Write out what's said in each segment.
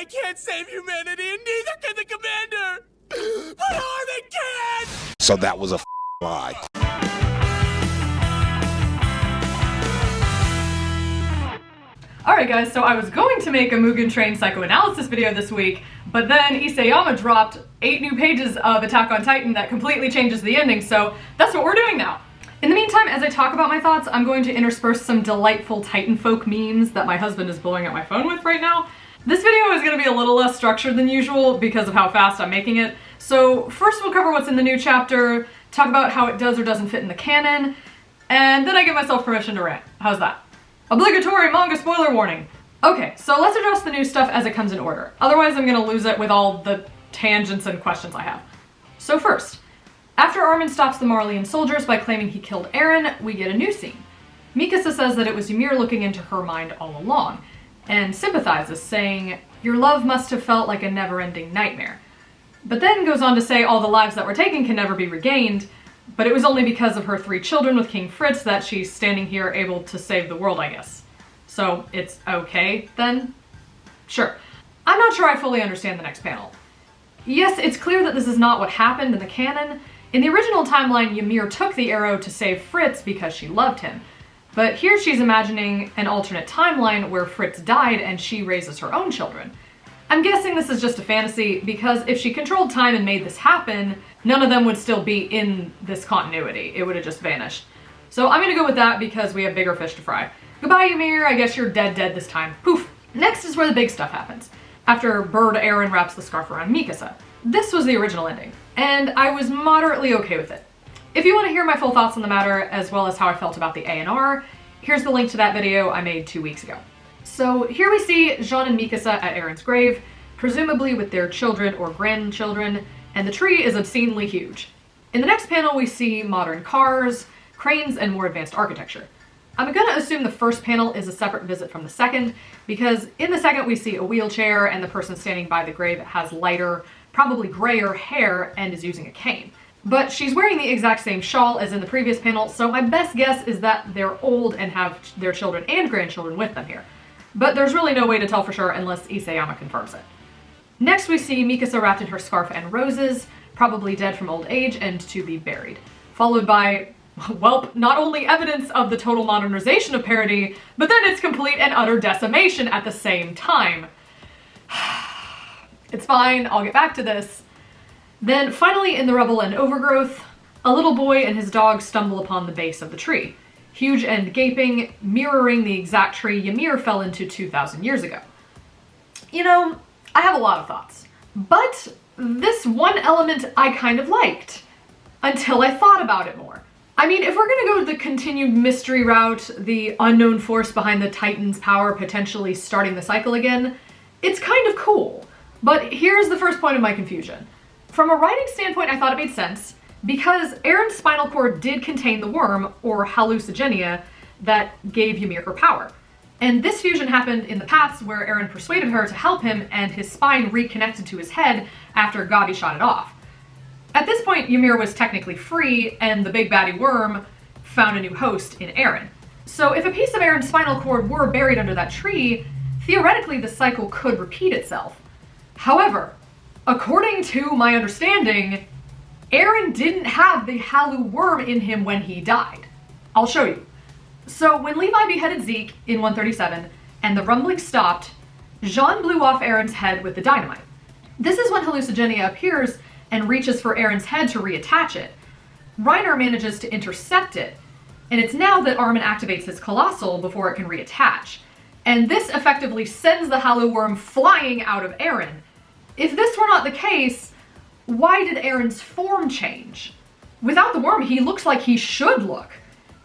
can't save humanity, and neither can the commander! But Armin can! So that was a lie. Alright guys, so I was going to make a Mugen Train psychoanalysis video this week, but then Iseyama dropped 8 new pages of Attack on Titan that completely changes the ending, so that's what we're doing now. In the meantime, as I talk about my thoughts, I'm going to intersperse some delightful Titan folk memes that my husband is blowing up my phone with right now. This video is going to be a little less structured than usual because of how fast I'm making it. So first we'll cover what's in the new chapter, talk about how it does or doesn't fit in the canon, and then I give myself permission to rant. How's that? Obligatory manga spoiler warning. Okay, so let's address the new stuff as it comes in order. Otherwise I'm gonna lose it with all the tangents and questions I have. So first, after Armin stops the Marleyan soldiers by claiming he killed Eren, we get a new scene. Mikasa says that it was Ymir looking into her mind all along, and sympathizes, saying, "Your love must have felt like a never-ending nightmare." But then goes on to say all the lives that were taken can never be regained, but it was only because of her 3 children with King Fritz that she's standing here able to save the world, I guess. So it's okay, then? Sure. I'm not sure I fully understand the next panel. Yes, it's clear that this is not what happened in the canon. In the original timeline, Ymir took the arrow to save Fritz because she loved him. But here she's imagining an alternate timeline where Fritz died and she raises her own children. I'm guessing this is just a fantasy because if she controlled time and made this happen, none of them would still be in this continuity. It would have just vanished. So I'm gonna go with that because we have bigger fish to fry. Goodbye, Ymir. I guess you're dead this time. Poof. Next is where the big stuff happens. After Bird Eren wraps the scarf around Mikasa. This was the original ending, and I was moderately okay with it. If you want to hear my full thoughts on the matter, as well as how I felt about the A&R, here's the link to that video I made 2 weeks ago. So here we see Jean and Mikasa at Eren's grave, presumably with their children or grandchildren, and the tree is obscenely huge. In the next panel we see modern cars, cranes, and more advanced architecture. I'm gonna assume the first panel is a separate visit from the second, because in the second we see a wheelchair and the person standing by the grave has lighter, probably grayer hair and is using a cane. But she's wearing the exact same shawl as in the previous panel, so my best guess is that they're old and have their children and grandchildren with them here. But there's really no way to tell for sure unless Iseyama confirms it. Next we see Mikasa wrapped in her scarf and roses, probably dead from old age and to be buried. Followed by, well, not only evidence of the total modernization of parody, but then its complete and utter decimation at the same time. It's fine, I'll get back to this. Then finally in the rubble and overgrowth, a little boy and his dog stumble upon the base of the tree. Huge and gaping, mirroring the exact tree Ymir fell into 2,000 years ago. You know, I have a lot of thoughts, but this one element I kind of liked, until I thought about it more. I mean, if we're gonna go the continued mystery route, the unknown force behind the Titan's power potentially starting the cycle again, it's kind of cool. But here's the first point of my confusion. From a writing standpoint, I thought it made sense, because Eren's spinal cord did contain the worm, or hallucigenia, that gave Ymir her power. And this fusion happened in the past where Eren persuaded her to help him and his spine reconnected to his head after Gabi shot it off. At this point, Ymir was technically free and the big baddie worm found a new host in Eren. So if a piece of Eren's spinal cord were buried under that tree, theoretically the cycle could repeat itself. However, according to my understanding, Eren didn't have the Halu worm in him when he died. I'll show you. So when Levi beheaded Zeke in 137 and the rumbling stopped, Jean blew off Eren's head with the dynamite. This is when hallucigenia appears and reaches for Eren's head to reattach it. Reiner manages to intercept it, and it's now that Armin activates his colossal before it can reattach. And this effectively sends the Halu worm flying out of Eren. If this were not the case, why did Eren's form change? Without the worm, he looks like he should look.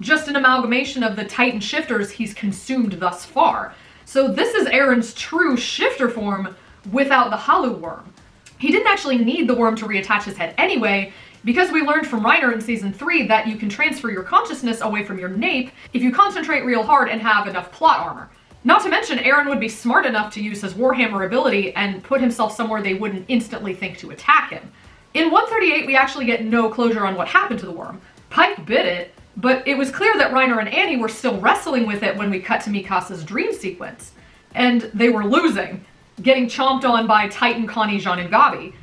Just an amalgamation of the Titan shifters he's consumed thus far. So this is Eren's true shifter form without the Halu worm. He didn't actually need the worm to reattach his head anyway, because we learned from Reiner in season 3 that you can transfer your consciousness away from your nape if you concentrate real hard and have enough plot armor. Not to mention, Eren would be smart enough to use his Warhammer ability and put himself somewhere they wouldn't instantly think to attack him. In 138, we actually get no closure on what happened to the worm. Pike bit it, but it was clear that Reiner and Annie were still wrestling with it when we cut to Mikasa's dream sequence. And they were losing. getting chomped on by Titan Connie, Jean, and Gabi.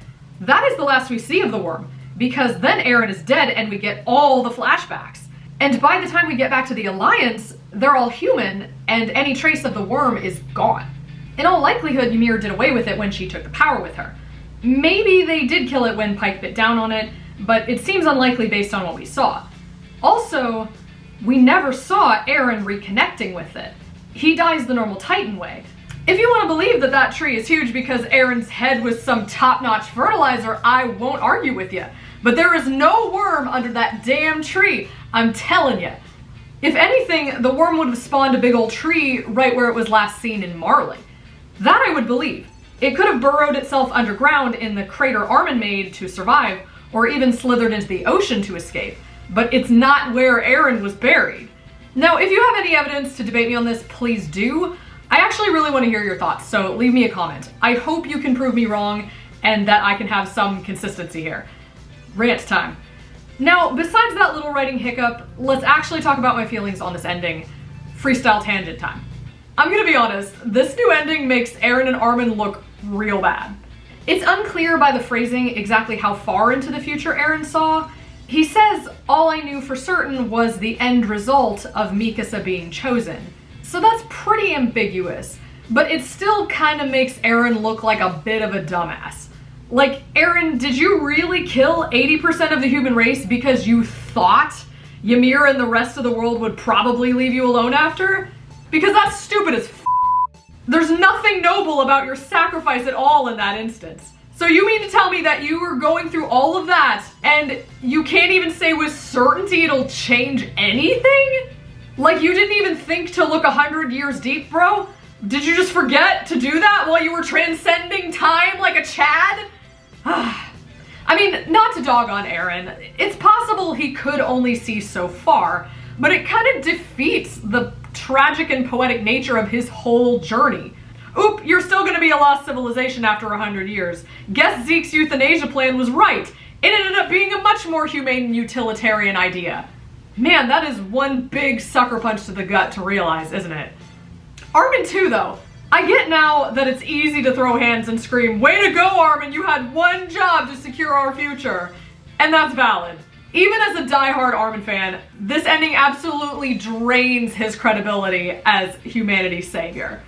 That is the last we see of the worm, because then Eren is dead and we get all the flashbacks. And by the time we get back to the Alliance, they're all human, and any trace of the worm is gone. In all likelihood, Ymir did away with it when she took the power with her. Maybe they did kill it when Pike bit down on it, but it seems unlikely based on what we saw. Also, we never saw Eren reconnecting with it. He dies the normal Titan way. If you want to believe that that tree is huge because Eren's head was some top-notch fertilizer, I won't argue with you. But there is no worm under that damn tree, I'm telling you. If anything, the worm would have spawned a big old tree right where it was last seen in Marley. That I would believe. It could have burrowed itself underground in the crater Armin made to survive, or even slithered into the ocean to escape. But it's not where Eren was buried. Now, if you have any evidence to debate me on this, please do. I actually really want to hear your thoughts, so leave me a comment. I hope you can prove me wrong and that I can have some consistency here. Rant time. Now, besides that little writing hiccup, let's actually talk about my feelings on this ending. Freestyle tangent time. I'm gonna be honest, this new ending makes Eren and Armin look real bad. It's unclear by the phrasing exactly how far into the future Eren saw. He says, all I knew for certain was the end result of Mikasa being chosen. So that's pretty ambiguous, but it still kind of makes Eren look like a bit of a dumbass. Like, Eren, did you really kill 80% of the human race because you thought Ymir and the rest of the world would probably leave you alone after? Because that's stupid as f***. There's nothing noble about your sacrifice at all in that instance. So you mean to tell me that you were going through all of that and you can't even say with certainty it'll change anything? Like you didn't even think to look 100 years deep, bro? Did you just forget to do that while you were transcending time like a Chad? I mean, not to dog on Eren, it's possible he could only see so far, but it kind of defeats the tragic and poetic nature of his whole journey. Oop, you're still gonna be a lost civilization after 100 years. Guess Zeke's euthanasia plan was right. It ended up being a much more humane and utilitarian idea. Man, that is one big sucker punch to the gut to realize, isn't it? Armin too, though. I get now that it's easy to throw hands and scream, "Way to go, Armin, you had one job to secure our future." And that's valid. Even as a diehard Armin fan, this ending absolutely drains his credibility as humanity's savior.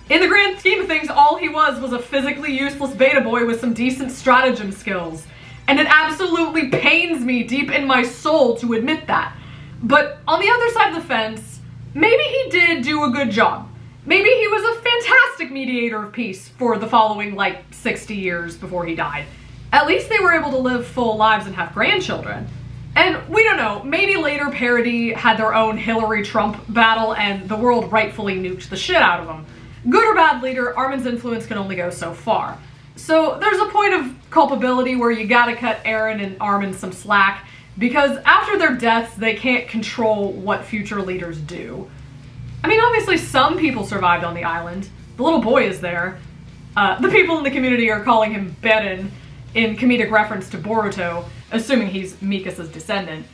In the grand scheme of things, all he was a physically useless beta boy with some decent stratagem skills. And it absolutely pains me deep in my soul to admit that. But on the other side of the fence, maybe he did do a good job. Maybe he was a fantastic mediator of peace for the following, 60 years before he died. At least they were able to live full lives and have grandchildren. And we don't know, maybe later Parody had their own Hillary Trump battle and the world rightfully nuked the shit out of them. Good or bad leader, Armin's influence can only go so far. So there's a point of culpability where you gotta cut Eren and Armin some slack, because after their deaths, they can't control what future leaders do. I mean, obviously some people survived on the island. The little boy is there. The people in the community are calling him Beren in comedic reference to Boruto, assuming he's Mikasa's descendant.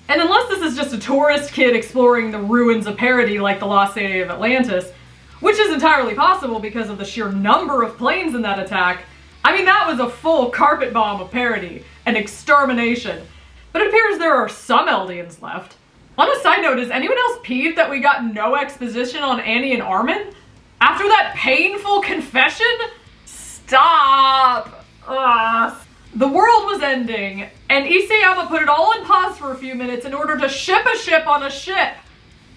And unless this is just a tourist kid exploring the ruins of Parody like the lost city of Atlantis, which is entirely possible because of the sheer number of planes in that attack, I mean, that was a full carpet bomb of Parody, an extermination. But it appears there are some Eldians left. On a side note, is anyone else peeved that we got no exposition on Annie and Armin? After that painful confession? Stop! Ugh. The world was ending, and Iseyama put it all on pause for a few minutes in order to ship a ship on a ship.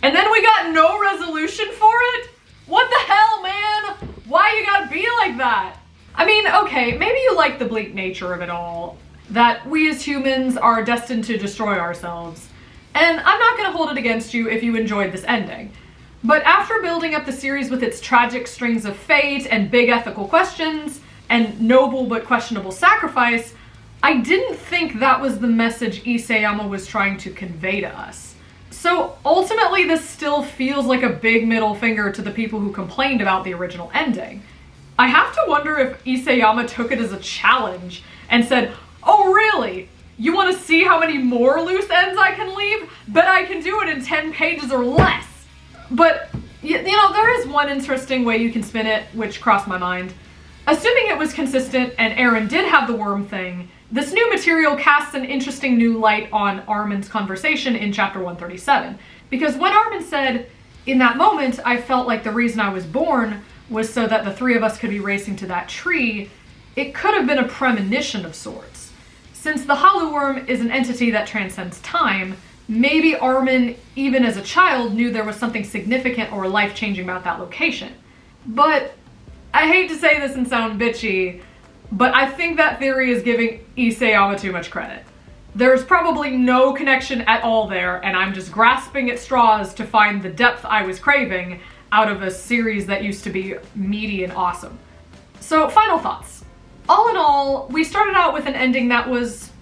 And then we got no resolution for it? What the hell, man? Why you gotta be like that? I mean, okay, maybe you like the bleak nature of it all, that we as humans are destined to destroy ourselves. And I'm not gonna hold it against you if you enjoyed this ending. But after building up the series with its tragic strings of fate and big ethical questions, and noble but questionable sacrifice, I didn't think that was the message Iseyama was trying to convey to us. So ultimately this still feels like a big middle finger to the people who complained about the original ending. I have to wonder if Iseyama took it as a challenge and said, "Oh really? You want to see how many more loose ends I can leave? Bet I can do it in 10 pages or less." But, you know, there is one interesting way you can spin it, which crossed my mind. Assuming it was consistent and Eren did have the worm thing, this new material casts an interesting new light on Armin's conversation in chapter 137. Because when Armin said, "In that moment, I felt like the reason I was born was so that the three of us could be racing to that tree," it could have been a premonition of sorts. Since the Hollow Worm is an entity that transcends time, maybe Armin, even as a child, knew there was something significant or life-changing about that location. But I hate to say this and sound bitchy, but I think that theory is giving Iseyama too much credit. There's probably no connection at all there, and I'm just grasping at straws to find the depth I was craving out of a series that used to be meaty and awesome. So, final thoughts. All in all, we started out with an ending that was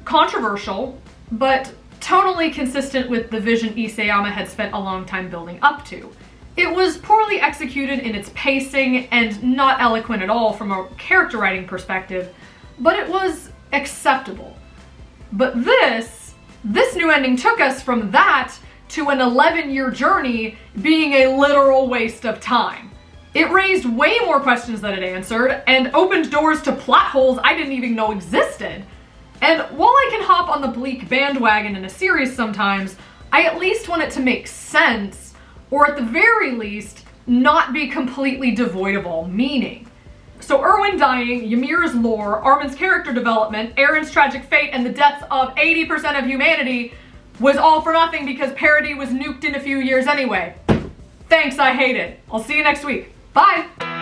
controversial, but tonally consistent with the vision Iseyama had spent a long time building up to. It was poorly executed in its pacing and not eloquent at all from a character writing perspective, but it was acceptable. But this new ending took us from that to an 11-year journey being a literal waste of time. It raised way more questions than it answered and opened doors to plot holes I didn't even know existed. And while I can hop on the bleak bandwagon in a series sometimes, I at least want it to make sense, or at the very least, not be completely devoid of all meaning. So Erwin dying, Ymir's lore, Armin's character development, Eren's tragic fate, and the deaths of 80% of humanity was all for nothing because parody was nuked in a few years anyway. Thanks, I hate it. I'll see you next week. Bye!